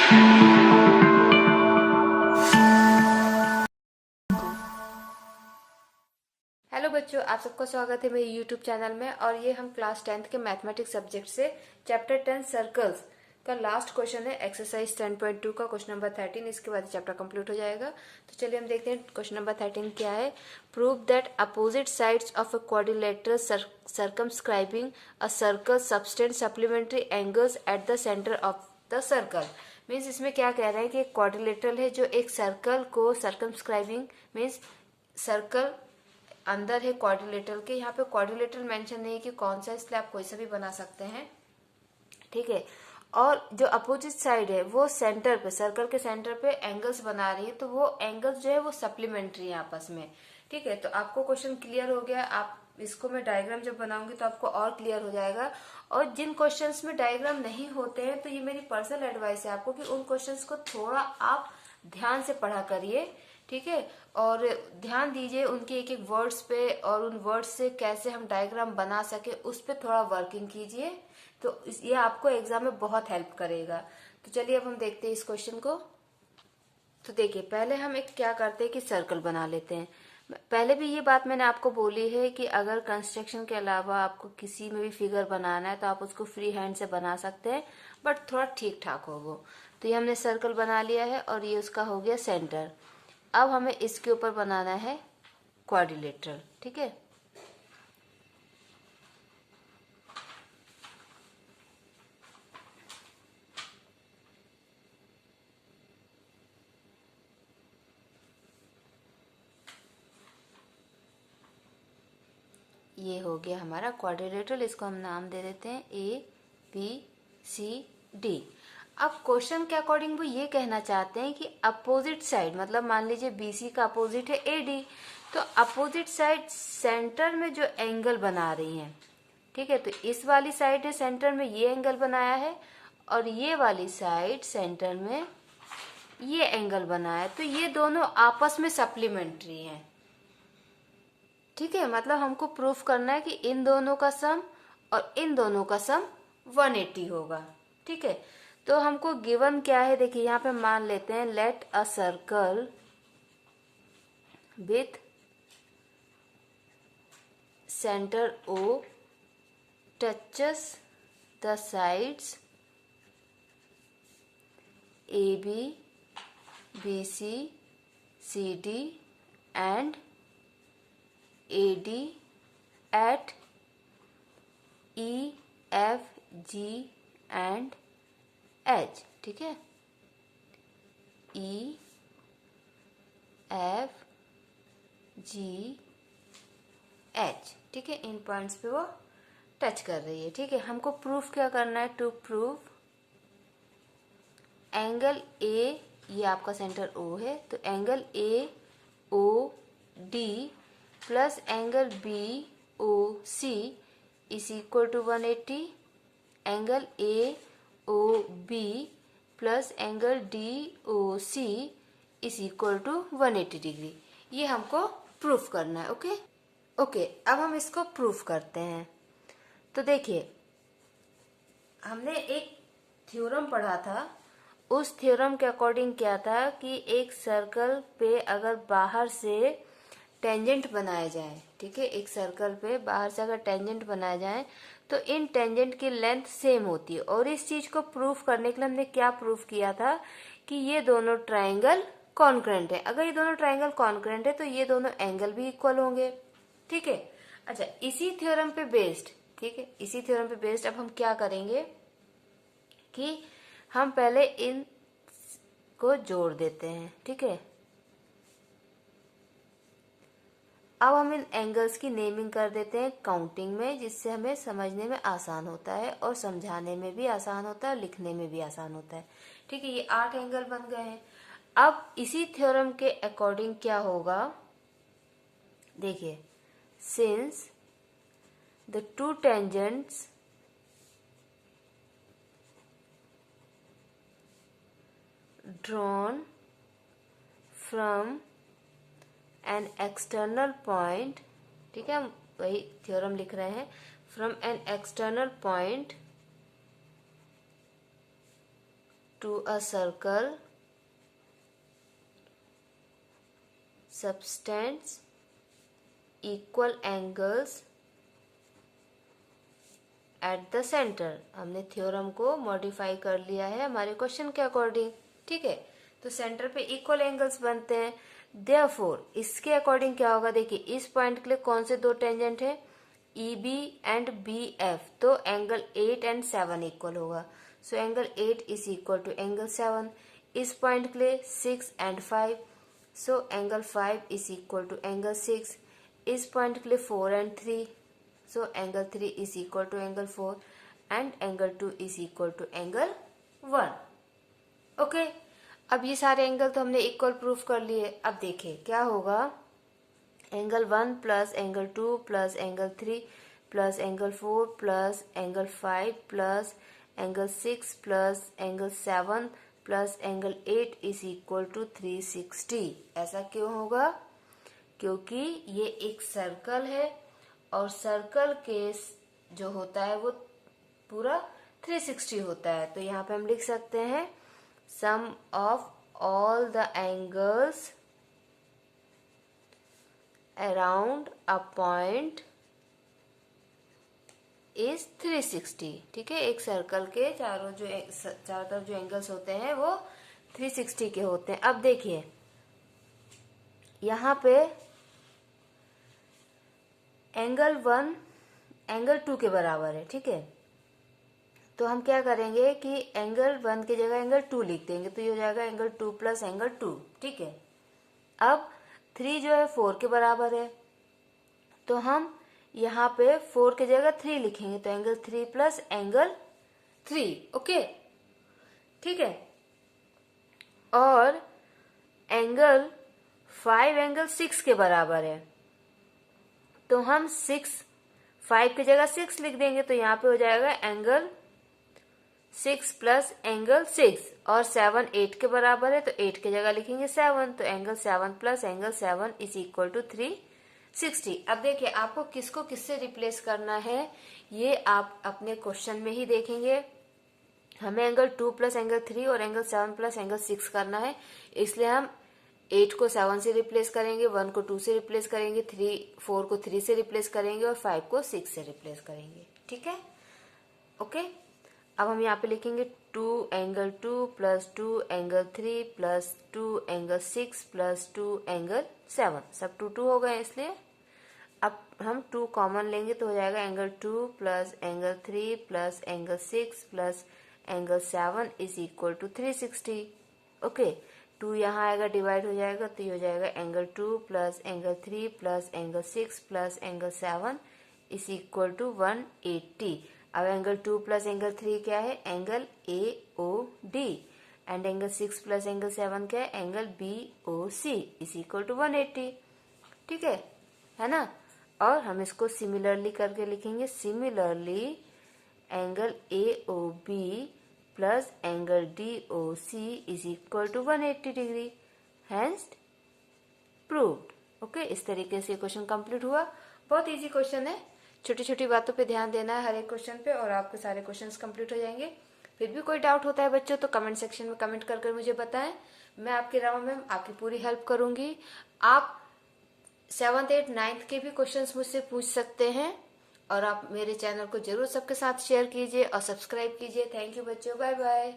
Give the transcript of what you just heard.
Hello बच्चों, आप सबका स्वागत है मेरे यूट्यूब चैनल में। और ये हम क्लास 10th के मैथमेटिक्स सब्जेक्ट से चैप्टर 10 सर्कल्स का लास्ट क्वेश्चन है। एक्सरसाइज 10.2 का क्वेश्चन नंबर 13। इसके बाद चैप्टर कंप्लीट हो जाएगा। तो चलिए हम देखते हैं क्वेश्चन नंबर 13 क्या है। Prove that opposite sides of a quadrilateral circumscribing a circle subtend supplementary angles at the centre of the circle. Means इसमें क्या कह रहे हैं कि एक क्वाड्रिलेटरल है जो एक सर्कल को सर्कमस्क्राइबिंग मीन्स सर्कल अंदर है क्वाड्रिलेटरल के। यहाँ पे क्वाड्रिलेटरल मेंशन नहीं है कि कौन सा, इसलिए आप कोई सा भी बना सकते हैं, ठीक है। और जो अपोजिट साइड है वो सेंटर पे, सर्कल के सेंटर पे एंगल्स बना रही है, तो वो एंगल्स जो है वो सप्लीमेंट्री है आपस में, ठीक है। तो आपको क्वेश्चन क्लियर हो गया। आप इसको मैं डायग्राम जब बनाऊंगी तो आपको और क्लियर हो जाएगा। और जिन क्वेश्चंस में डायग्राम नहीं होते हैं तो ये मेरी पर्सनल एडवाइस है आपको कि उन क्वेश्चंस को थोड़ा आप ध्यान से पढ़ा करिए, ठीक है। और ध्यान दीजिए उनके एक एक वर्ड्स पे, और उन वर्ड्स से कैसे हम डायग्राम बना सके उस पर थोड़ा वर्किंग कीजिए। तो ये आपको एग्जाम में बहुत हेल्प करेगा। तो चलिए अब हम देखते हैं इस क्वेश्चन को। तो देखिए, पहले हम एक क्या करते हैं कि सर्कल बना लेते हैं। पहले भी ये बात मैंने आपको बोली है कि अगर कंस्ट्रक्शन के अलावा आपको किसी में भी फिगर बनाना है तो आप उसको फ्री हैंड से बना सकते हैं, बट थोड़ा ठीक ठाक हो वो। तो ये हमने सर्कल बना लिया है और ये उसका हो गया सेंटर। अब हमें इसके ऊपर बनाना है क्वाड्रिलेटरल, ठीक है। ये हो गया हमारा क्वाड्रिलेटरल। इसको हम नाम दे देते हैं ABCD। अब क्वेश्चन के अकॉर्डिंग वो ये कहना चाहते हैं कि अपोजिट साइड, मतलब मान लीजिए BC का अपोजिट है AD, तो अपोजिट साइड सेंटर में जो एंगल बना रही हैं, ठीक है। तो इस वाली साइड ने सेंटर में ये एंगल बनाया है और ये वाली साइड सेंटर में ये एंगल बनाया है, तो ये दोनों आपस में सप्लीमेंट्री हैं, ठीक है। मतलब हमको प्रूफ करना है कि इन दोनों का सम और इन दोनों का सम 180 होगा, ठीक है। तो हमको गिवन क्या है, देखिए यहाँ पे मान लेते हैं let a circle with centre O touches the sides AB BC CD and AD at EFG and H, ठीक है। EFG H, ठीक है। इन पॉइंट्स पे वो टच कर रही है, ठीक है। हमको प्रूफ क्या करना है, टू प्रूव एंगल A, ये आपका सेंटर O है, तो angle AOD plus angle BOC is equal to 180। एंगल AOB plus angle DOC is equal to 180 degree. ये हमको प्रूफ करना है, ओके। ओके, अब हम इसको प्रूफ करते हैं। तो देखिए, हमने एक थ्योरम पढ़ा था। उस थ्योरम के अकॉर्डिंग क्या था कि एक सर्कल पे अगर बाहर से टेंजेंट बनाए जाए, ठीक है, एक सर्कल पे बाहर से अगर टेंजेंट बनाए जाए तो इन टेंजेंट की लेंथ सेम होती है। और इस चीज को प्रूफ करने के लिए हमने क्या प्रूफ किया था कि ये दोनों ट्राइंगल कॉन्करेंट है। अगर ये दोनों ट्राइंगल कॉन्करेंट है तो ये दोनों एंगल भी इक्वल होंगे, ठीक है। अच्छा, इसी थ्योरम पे बेस्ड, ठीक है, इसी थ्योरम पे बेस्ड अब हम क्या करेंगे कि हम पहले इन को जोड़ देते हैं, ठीक है। अब हम इन एंगल्स की नेमिंग कर देते हैं काउंटिंग में, जिससे हमें समझने में आसान होता है और समझाने में भी आसान होता है और लिखने में भी आसान होता है, ठीक है। ये 8 एंगल बन गए हैं। अब इसी थ्योरम के अकॉर्डिंग क्या होगा, देखिए, since the two tangents drawn from an external point, ठीक है, हम वही थ्योरम लिख रहे हैं, from an external point to a circle subtends equal angles at the center। हमने थ्योरम को मॉडिफाई कर लिया है हमारे क्वेश्चन के अकॉर्डिंग, ठीक है। तो सेंटर पे इक्वल एंगल्स बनते हैं, देयरफॉर इसके अकॉर्डिंग क्या होगा, देखिए इस पॉइंट के लिए कौन से दो टेंजेंट है, EB एंड BF, तो एंगल 8 एंड 7 इक्वल होगा। So angle 8 is equal to angle 7। इस पॉइंट के लिए 6 and 5, so angle 5 is equal to angle 6। इस पॉइंट के लिए 4 and 3, so angle 3 is equal to angle 4 and angle 2 is equal to angle 1। Okay, अब ये सारे एंगल तो हमने इक्वल प्रूफ कर लिए। अब देखिए क्या होगा, angle 1 plus angle 2 plus angle 3 plus angle 4 plus angle 5 plus angle 6 plus angle 7 plus angle 8 is equal to 360। ऐसा क्यों होगा, क्योंकि ये एक सर्कल है और सर्कल के जो होता है वो पूरा 360 होता है। तो यहाँ पे हम लिख सकते हैं sum of all the angles around a point is 360। ठीक है, एक सर्कल के चारों तरफ जो एंगल्स होते हैं वो 360 के होते हैं। अब देखिए यहाँ पे एंगल 1 एंगल 2 के बराबर है, ठीक है। तो हम क्या करेंगे कि एंगल 1 की जगह एंगल 2 लिख देंगे, तो ये हो जाएगा एंगल 2 प्लस एंगल 2, ठीक है। अब 3 जो है 4 के बराबर है, तो हम यहाँ पे 4 की जगह 3 लिखेंगे, तो एंगल 3 प्लस एंगल 3, ओके, ठीक है। और एंगल 5 एंगल 6 के बराबर है, तो हम 5 की जगह 6 लिख देंगे, तो यहाँ पे हो जाएगा एंगल 6 प्लस एंगल 6। और 7 8 के बराबर है, तो 8 की जगह लिखेंगे 7, तो angle 7 plus angle 7 is equal to 360। अब देखिए आपको किसको किससे रिप्लेस करना है ये आप अपने क्वेश्चन में ही देखेंगे। हमें एंगल 2 प्लस एंगल 3 और एंगल 7 प्लस एंगल 6 करना है, इसलिए हम 8 को 7 से रिप्लेस करेंगे, 1 को 2 से रिप्लेस करेंगे, 4 को 3 से रिप्लेस करेंगे और 5 को 6 से रिप्लेस करेंगे, ठीक है, ओके। अब हम यहाँ पे लिखेंगे 2 angle 2 plus 2 angle 3 plus 2 angle 6 plus 2 angle 7, सब 2 2 हो गए, इसलिए अब हम 2 कॉमन लेंगे तो हो जाएगा angle 2 plus angle 3 plus angle 6 plus angle 7 is equal to 360, okay. 2 यहाँ आएगा डिवाइड हो जाएगा, तो ये हो जाएगा angle 2 plus angle 3 plus angle 6 plus angle 7 is equal to 180। अब एंगल 2 प्लस एंगल 3 क्या है, angle AOD, and angle 6 plus angle 7 क्या है, angle BOC is equal to 180, ठीक है ना। और हम इसको सिमिलरली करके लिखेंगे, similarly angle AOB plus angle DOC is equal to 180 degree, hence proved, okay. इस तरीके से क्वेश्चन कंप्लीट हुआ। बहुत इजी क्वेश्चन है, छोटी छोटी बातों पे ध्यान देना है हर एक क्वेश्चन पे और आपके सारे क्वेश्चंस कंप्लीट हो जाएंगे। फिर भी कोई डाउट होता है बच्चों तो कमेंट सेक्शन में कमेंट कर मुझे बताएं, मैं आपके रमा मैम आपकी पूरी हेल्प करूंगी। आप 7th 8th 9th के भी क्वेश्चंस मुझसे पूछ सकते हैं और आप मेरे चैनल को जरूर सबके साथ शेयर कीजिए और सब्सक्राइब कीजिए। थैंक यू बच्चों, बाय बाय।